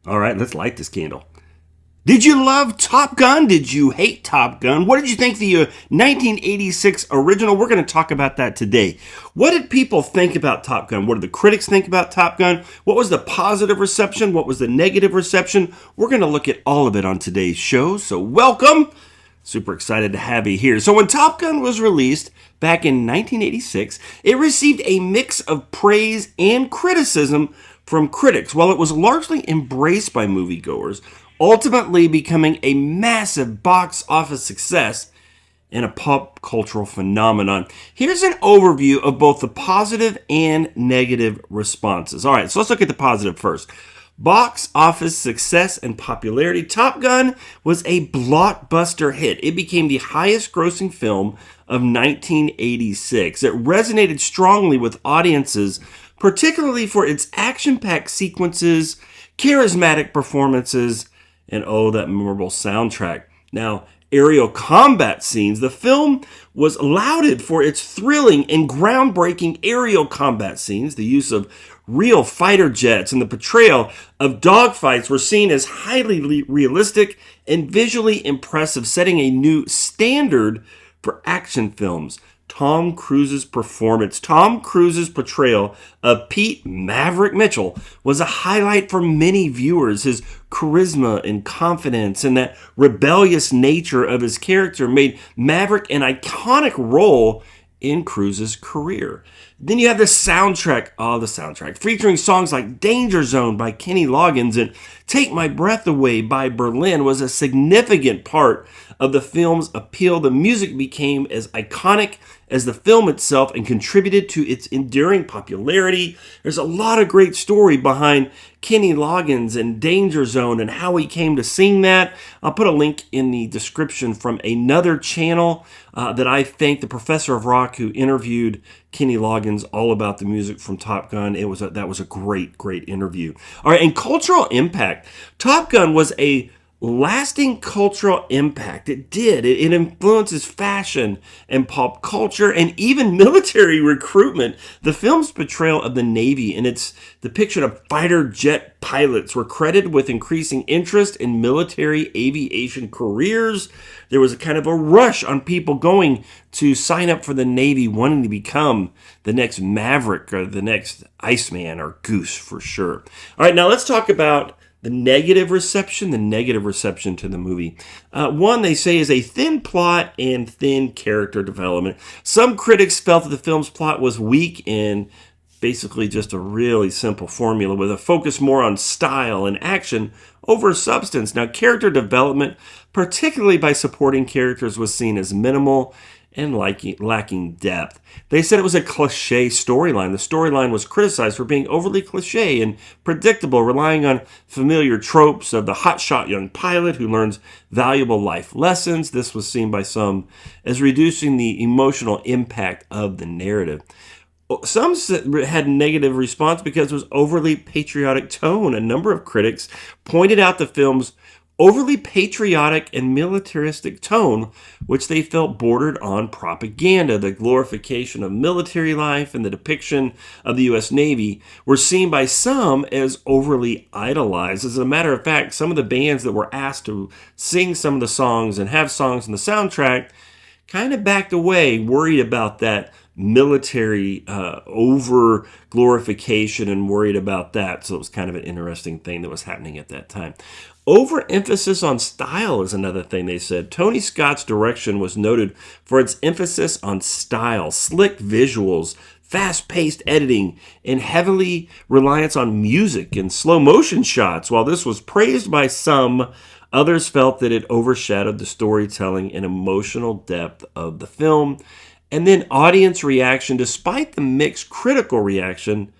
All right, let's light this candle. Did you love Top Gun? Did you hate Top Gun? What did you think of the 1986 original? We're going to talk about that today. What did people think about Top Gun? What did the critics think about Top Gun? What was the positive reception? What was the negative reception? We're going to look at all of it on today's show. So welcome. Super excited to have you here. So when Top Gun was released back in 1986, it received a mix of praise and criticism from critics. While it was largely embraced by moviegoers, ultimately becoming a massive box office success and a pop cultural phenomenon. Here's an overview of both the positive and negative responses. All right, so let's look at the positive first. Box office success and popularity. Top Gun was a blockbuster hit. It became the highest grossing film of 1986. It resonated strongly with audiences, particularly for its action-packed sequences, charismatic performances, and that memorable soundtrack. Now, aerial combat scenes. The film was lauded for its thrilling and groundbreaking aerial combat scenes. The use of real fighter jets and the portrayal of dogfights were seen as highly realistic and visually impressive, setting a new standard for action films. Tom Cruise's performance. Tom Cruise's portrayal of Pete Maverick Mitchell was a highlight for many viewers. His charisma and confidence and that rebellious nature of his character made Maverick an iconic role in Cruise's career. Then you have the soundtrack. The soundtrack featuring songs like Danger Zone by Kenny Loggins and Take My Breath Away by Berlin was a significant part of the film's appeal. The music became as iconic as the film itself and contributed to its enduring popularity. There's a lot of great story behind Kenny Loggins and Danger Zone and how he came to sing that. I'll put a link in the description from another channel that I thank, the Professor of Rock, who interviewed Kenny Loggins all about the music from Top Gun. That was a great interview. All right, and cultural impact. Top Gun was a lasting cultural impact. It did. It influences fashion and pop culture and even military recruitment. The film's portrayal of the Navy and its depiction of fighter jet pilots were credited with increasing interest in military aviation careers. There was a kind of a rush on people going to sign up for the Navy, wanting to become the next Maverick or the next Iceman or Goose for sure. All right, now let's talk about the negative reception to the movie. One, they say, is a thin plot and thin character development. Some critics felt that the film's plot was weak and basically just a really simple formula with a focus more on style and action over substance. Now, character development, particularly by supporting characters, was seen as minimal and lacking depth. They said it was a cliche storyline. The storyline was criticized for being overly cliche and predictable, relying on familiar tropes of the hotshot young pilot who learns valuable life lessons. This was seen by some as reducing the emotional impact of the narrative. Some had negative response because it was overly patriotic tone. A number of critics pointed out the film's overly patriotic and militaristic tone, which they felt bordered on propaganda. The glorification of military life and the depiction of the U.S. Navy were seen by some as overly idolized. As a matter of fact, some of the bands that were asked to sing some of the songs and have songs in the soundtrack kind of backed away, worried about that military over glorification and worried about that. So it was kind of an interesting thing that was happening at that time. Overemphasis on style is another thing they said. Tony Scott's direction was noted for its emphasis on style, slick visuals, fast-paced editing, and heavily reliance on music and slow motion shots. While this was praised by some, others felt that it overshadowed the storytelling and emotional depth of the film. And then audience reaction. Despite the mixed critical reaction,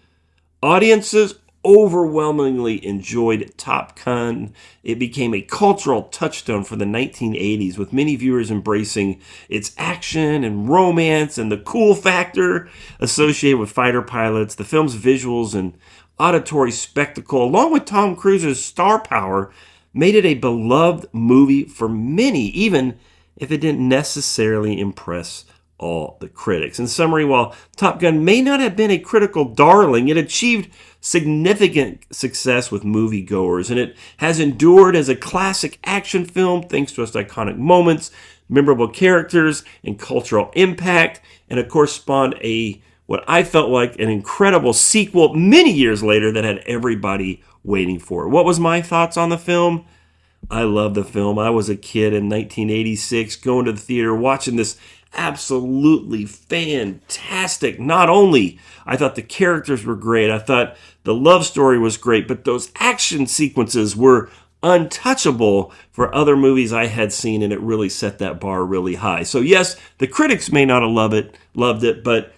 audiences overwhelmingly enjoyed Top Gun. It became a cultural touchstone for the 1980s, with many viewers embracing its action and romance and the cool factor associated with fighter pilots. The film's visuals and auditory spectacle, along with Tom Cruise's star power, made it a beloved movie for many, even if it didn't necessarily impress all the critics. In summary, while Top Gun may not have been a critical darling, it achieved significant success with moviegoers, and it has endured as a classic action film thanks to its iconic moments, memorable characters, and cultural impact, and of course spawned what I felt like an incredible sequel many years later that had everybody waiting for it. What was my thoughts on the film? I love the film. I was a kid in 1986 going to the theater watching this absolutely fantastic. Not only I thought the characters were great, I thought the love story was great, but those action sequences were untouchable for other movies I had seen, and it really set that bar really high. So yes, the critics may not have loved it, but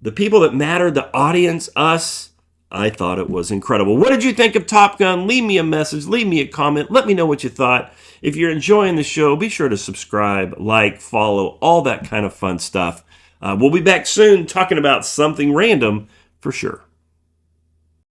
the people that mattered, the audience, us, I thought it was incredible. What did you think of Top Gun? Leave me a message, leave me a comment, let me know what you thought. If you're enjoying the show, be sure to subscribe, like, follow, all that kind of fun stuff. We'll be back soon talking about something random for sure.